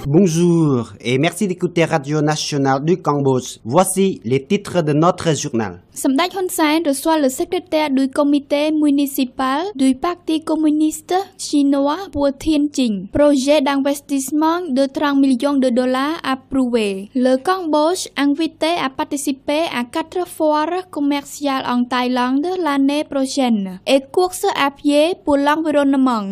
Bonjour et merci d'écouter Radio Nationale du Cambodge. Voici les titres de notre journal.សម្ដេចហ៊ុនសែន reçoit le secrétaire du comité municipal du Parti communiste chinois pour Tianjin. Projet d'investissement de 30 millions de dollars approuvé. Le Cambodge invité à participer à 4 foires commerciales en Thaïlande l'année prochaine et course à pied pour l'environnement.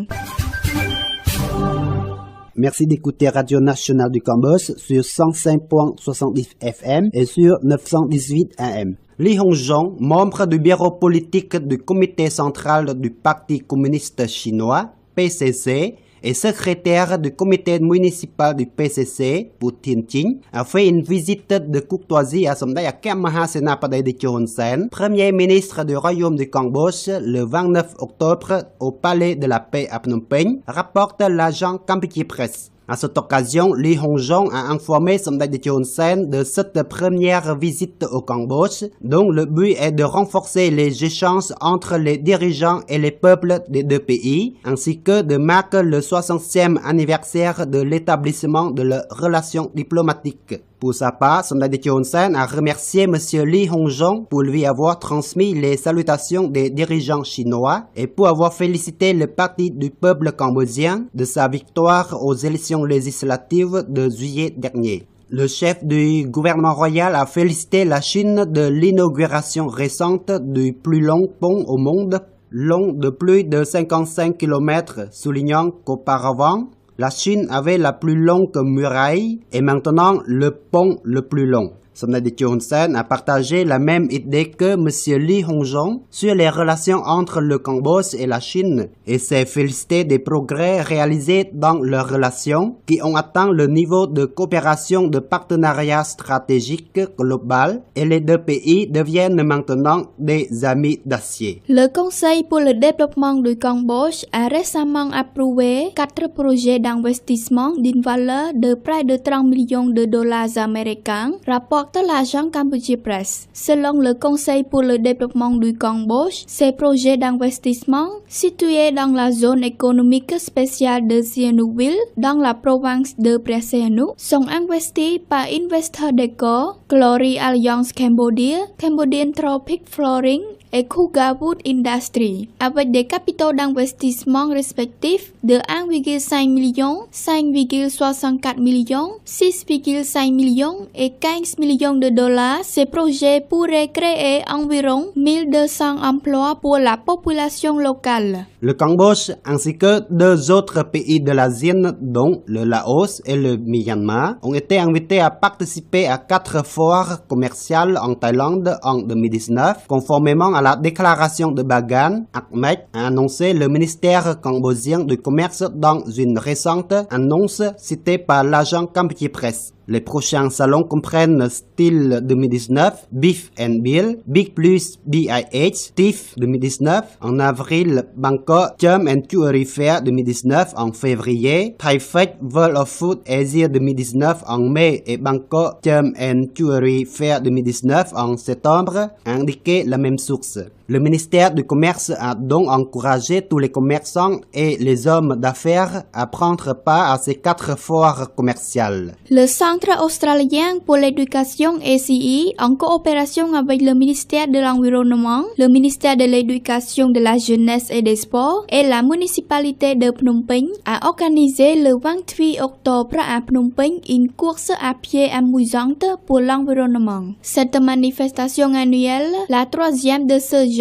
Merci d'écouter Radio Nationale du Cambodge sur 105.70 FM et sur 918 AM. Li Hongzhong, membre du bureau politique du comité central du Parti communiste chinois, PCC, et secrétaire du comité municipal du PCC pour Tianjin, a fait une visite de courtoisie à Somdai Akem Mahasenapadai Hun Sen, premier ministre du Royaume du Cambodge, le 29 octobre au Palais de la Paix à Phnom Penh, rapporte l'agent Cambodia Press. À cette occasion, Li Hongzhong a informé Somdai Hun Sen de cette première visite au Cambodge, dont le but est de renforcer les échanges entre les dirigeants et les peuples des deux pays, ainsi que de marquer le 60e anniversaire de l'établissement de leurs relations diplomatiques. Pour sa part, Somdai Hun Sen a remercié M. Li Hongzhong pour lui avoir transmis les salutations des dirigeants chinois et pour avoir félicité le Parti du peuple cambodgien de sa victoire aux élections législatives de juillet dernier. Le chef du gouvernement royal a félicité la Chine de l'inauguration récente du plus long pont au monde, long de plus de 55 km, soulignant qu'auparavant, la Chine avait la plus longue muraille et maintenant le pont le plus long. Somdai Hun Sen a partagé la même idée que M. Li Hongzhong sur les relations entre le Cambodge et la Chine et s'est félicité des progrès réalisés dans leurs relations qui ont atteint le niveau de coopération de partenariat stratégique global et les deux pays deviennent maintenant des amis d'acier. Le Conseil pour le développement du Cambodge a récemment approuvé 4 projets d'investissement d'une valeur de près de 30 millions de dollars américains, rapporte l'agent Cambodia Press. Selon le Conseil pour le développement du Cambodge, ces projets d'investissement situés dans la zone économique spéciale de Sihanoukville, dans la province de Preh Sihanouk, sont investis par Investor Decor, Glory Alliance Cambodia, Cambodian Tropic Flooring et Cougar Wood Industry, avec des capitaux d'investissement respectifs de 1,5 million, 5,64 millions, 6,5 millions et 15 millions de dollars. Ces projets pourraient créer environ 1200 emplois pour la population locale. Le Cambodge ainsi que 2 autres pays de la zone, dont le Laos et le Myanmar, ont été invités à participer à 4 foires commerciales en Thaïlande en 2019, conformément à la déclaration de Bagan, Ahmed a annoncé le ministère cambodgien du commerce dans une récente annonce citée par l'agent Cambodia Press. Les prochains salons comprennent Style 2019, Beef and Bill, Big Plus BIH, TIFF 2019 en avril, Bangkok Gem and Jewelry Fair 2019 en février, Thai Fest World of Food Asia 2019 en mai et Bangkok Gem and Jewelry Fair 2019 en septembre, a indiqué la même source. Le ministère du Commerce a donc encouragé tous les commerçants et les hommes d'affaires à prendre part à ces 4 foires commerciales. Le Centre australien pour l'éducation ACE, en coopération avec le ministère de l'Environnement, le ministère de l'Éducation, de la Jeunesse et des Sports et la municipalité de Phnom Penh, a organisé le 28 octobre à Phnom Penh une course à pied amusante pour l'environnement. Cette manifestation annuelle, la 3e de ce genre,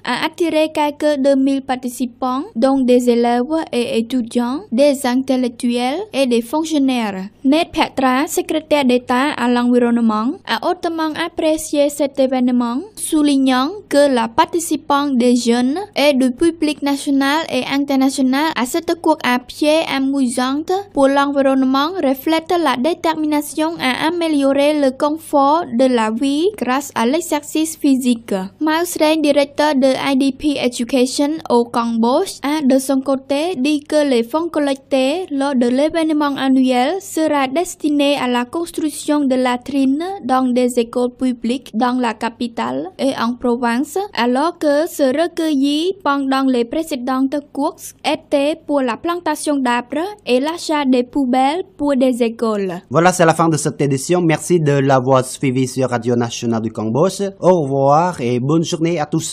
a attiré quelques 2000 participants, dont des élèves et étudiants, des intellectuels et des fonctionnaires. Ned Petra, secrétaire d'État à l'environnement, a hautement apprécié cet événement, soulignant que la participation des jeunes et du public national et international à cette course à pied amusante pour l'environnement reflète la détermination à améliorer le confort de la vie grâce à l'exercice physique. Miles Rain, directeur de IDP Education au Cambodge, a de son côté dit que les fonds collectés lors de l'événement annuel sera destiné à la construction de latrines dans des écoles publiques dans la capitale et en province, alors que ce recueilli pendant les précédentes courses était pour la plantation d'arbres et l'achat des poubelles pour des écoles. Voilà, c'est la fin de cette édition. Merci de l'avoir suivi sur Radio Nationale du Cambodge. Au revoir et bonne journée à tous.